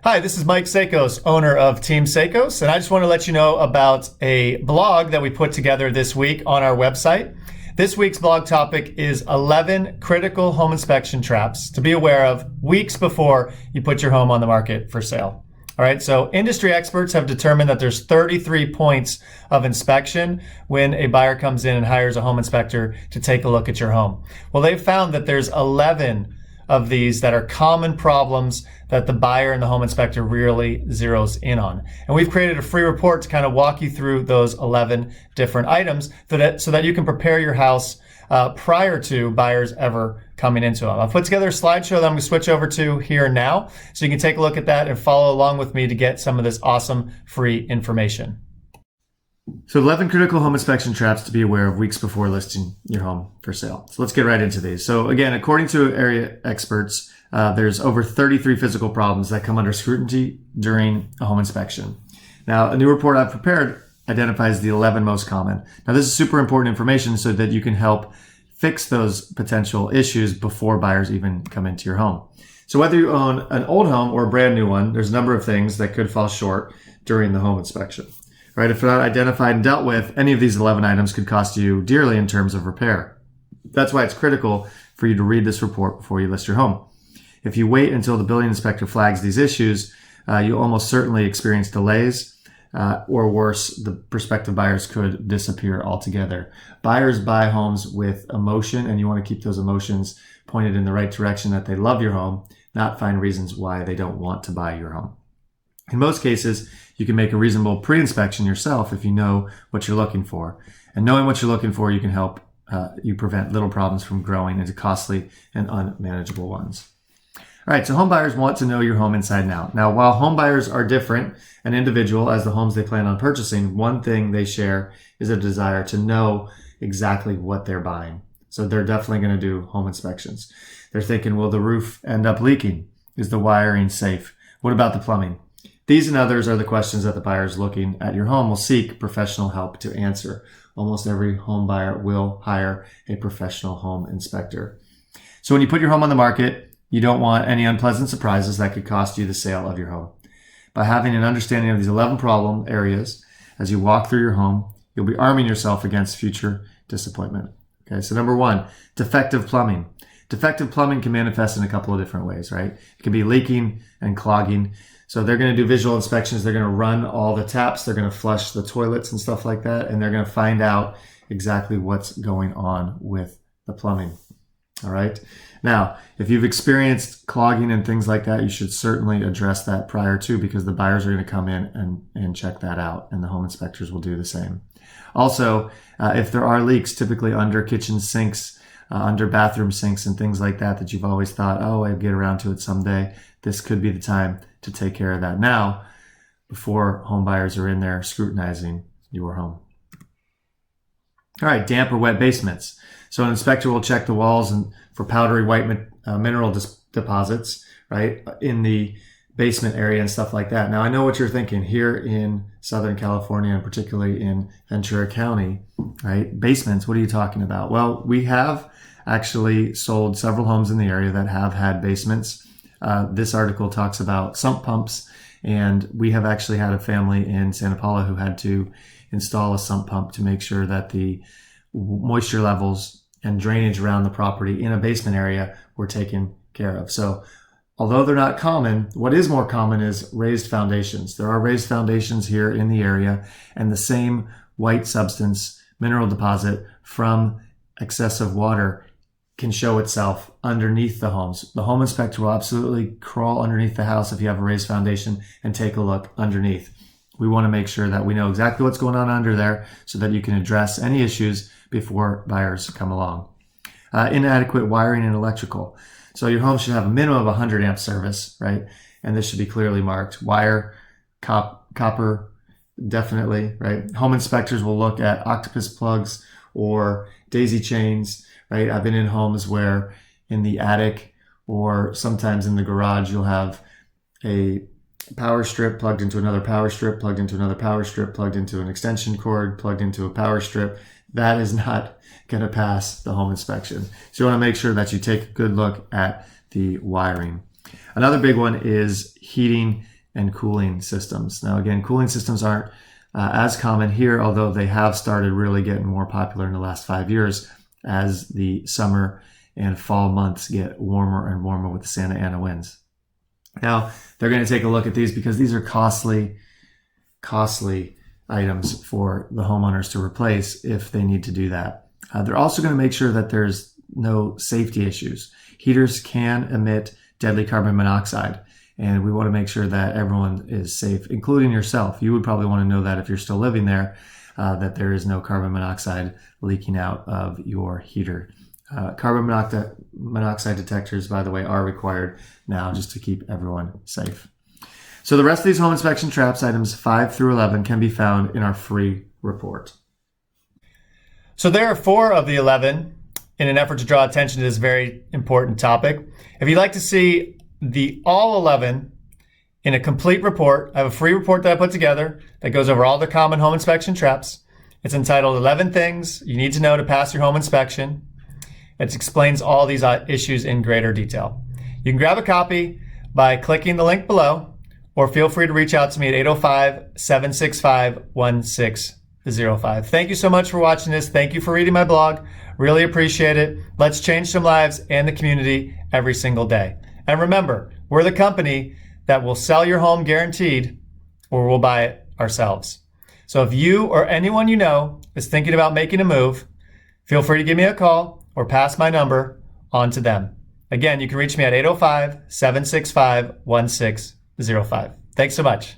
Hi, this is Mike Szakos, owner of Team Szakos, and I just want to let you know about a blog that we put together this week on our website. This week's blog topic is 11 critical home inspection traps to be aware of weeks before you put your home on the market for sale. All right, so industry experts have determined that there's 33 points of inspection when a buyer comes in and hires a home inspector to take a look at your home. Well, they've found that there's 11 of these that are common problems that the buyer and the home inspector really zeroes in on. And we've created a free report to kind of walk you through those 11 different items so that you can prepare your house prior to buyers ever coming into them. I've put together a slideshow that I'm going to switch over to here now, so you can take a look at that and follow along with me to get some of this awesome free information. So 11 critical home inspection traps to be aware of weeks before listing your home for sale. So let's get right into these. So again, according to area experts, there's over 33 physical problems that come under scrutiny during a home inspection. Now, a new report I've prepared identifies the 11 most common. Now, this is super important information so that you can help fix those potential issues before buyers even come into your home. So whether you own an old home or a brand new one, there's a number of things that could fall short during the home inspection. Right? If not identified and dealt with, any of these 11 items could cost you dearly in terms of repair. That's why it's critical for you to read this report before you list your home. If you wait until the building inspector flags these issues, you'll almost certainly experience delays, or worse, the prospective buyers could disappear altogether. Buyers buy homes with emotion, and you want to keep those emotions pointed in the right direction, that they love your home, not find reasons why they don't want to buy your home. In most cases, you can make a reasonable pre-inspection yourself if you know what you're looking for. And knowing what you're looking for, you can help you prevent little problems from growing into costly and unmanageable ones. All right, so home buyers want to know your home inside and out. Now, while home buyers are different and individual as the homes they plan on purchasing, one thing they share is a desire to know exactly what they're buying. So they're definitely going to do home inspections. They're thinking, will the roof end up leaking? Is the wiring safe? What about the plumbing? These and others are the questions that the buyers looking at your home will seek professional help to answer. Almost every home buyer will hire a professional home inspector. So when you put your home on the market, you don't want any unpleasant surprises that could cost you the sale of your home. By having an understanding of these 11 problem areas as you walk through your home, you'll be arming yourself against future disappointment. Okay, so number one, defective plumbing. Defective plumbing can manifest in a couple of different ways, right? It can be leaking and clogging. So they're going to do visual inspections. They're going to run all the taps. They're going to flush the toilets and stuff like that. And they're going to find out exactly what's going on with the plumbing. All right. Now, if you've experienced clogging and things like that, you should certainly address that prior to, because the buyers are going to come in and check that out, and the home inspectors will do the same. Also, if there are leaks, typically under kitchen sinks, under bathroom sinks and things like that you've always thought, oh, I'll get around to it someday, this could be the time to take care of that now before home buyers are in there scrutinizing your home. All right, damp or wet basements. So an inspector will check the walls and for powdery white mineral deposits, right, in the basement area and stuff like that. Now, I know what you're thinking. Here in Southern California, and particularly in Ventura County, right, basements, what are you talking about? Well, we have actually sold several homes in the area that have had basements. This article talks about sump pumps, and we have actually had a family in Santa Paula who had to install a sump pump to make sure that the moisture levels and drainage around the property in a basement area were taken care of. So although they're not common, what is more common is raised foundations. There are raised foundations here in the area, and the same white substance mineral deposit from excessive water can show itself underneath the homes. The home inspector will absolutely crawl underneath the house if you have a raised foundation and take a look underneath. We want to make sure that we know exactly what's going on under there so that you can address any issues before buyers come along. Inadequate wiring and electrical. So your home should have a minimum of 100 amp service, right? And this should be clearly marked. Wire, copper, definitely, right? Home inspectors will look at octopus plugs or daisy chains, right? I've been in homes where in the attic or sometimes in the garage, you'll have a power strip plugged into another power strip, plugged into another power strip, plugged into an extension cord, plugged into a power strip. That is not going to pass the home inspection. So you want to make sure that you take a good look at the wiring. Another big one is heating and cooling systems. Now, again, cooling systems aren't as common here, although they have started really getting more popular in the last 5 years as the summer and fall months get warmer and warmer with the Santa Ana winds. Now, they're going to take a look at these because these are costly items for the homeowners to replace if they need to do that. They're also going to make sure that there's no safety issues. Heaters can emit deadly carbon monoxide, and we want to make sure that everyone is safe, including yourself. You would probably want to know that if you're still living there, that there is no carbon monoxide leaking out of your heater. Carbon monoxide detectors, by the way, are required now just to keep everyone safe. So the rest of these home inspection traps, items 5 through 11, can be found in our free report. So there are 4 of the 11 in an effort to draw attention to this very important topic. If you'd like to see the all 11 in a complete report, I have a free report that I put together that goes over all the common home inspection traps. It's entitled 11 Things You Need to Know to Pass Your Home Inspection. It explains all these issues in greater detail. You can grab a copy by clicking the link below, or feel free to reach out to me at 805-765-1605. Thank you so much for watching this. Thank you for reading my blog. Really appreciate it. Let's change some lives and the community every single day. And remember, we're the company that will sell your home guaranteed, or we'll buy it ourselves. So if you or anyone you know is thinking about making a move, feel free to give me a call or pass my number on to them. Again, you can reach me at 805-765-1605. Thanks so much.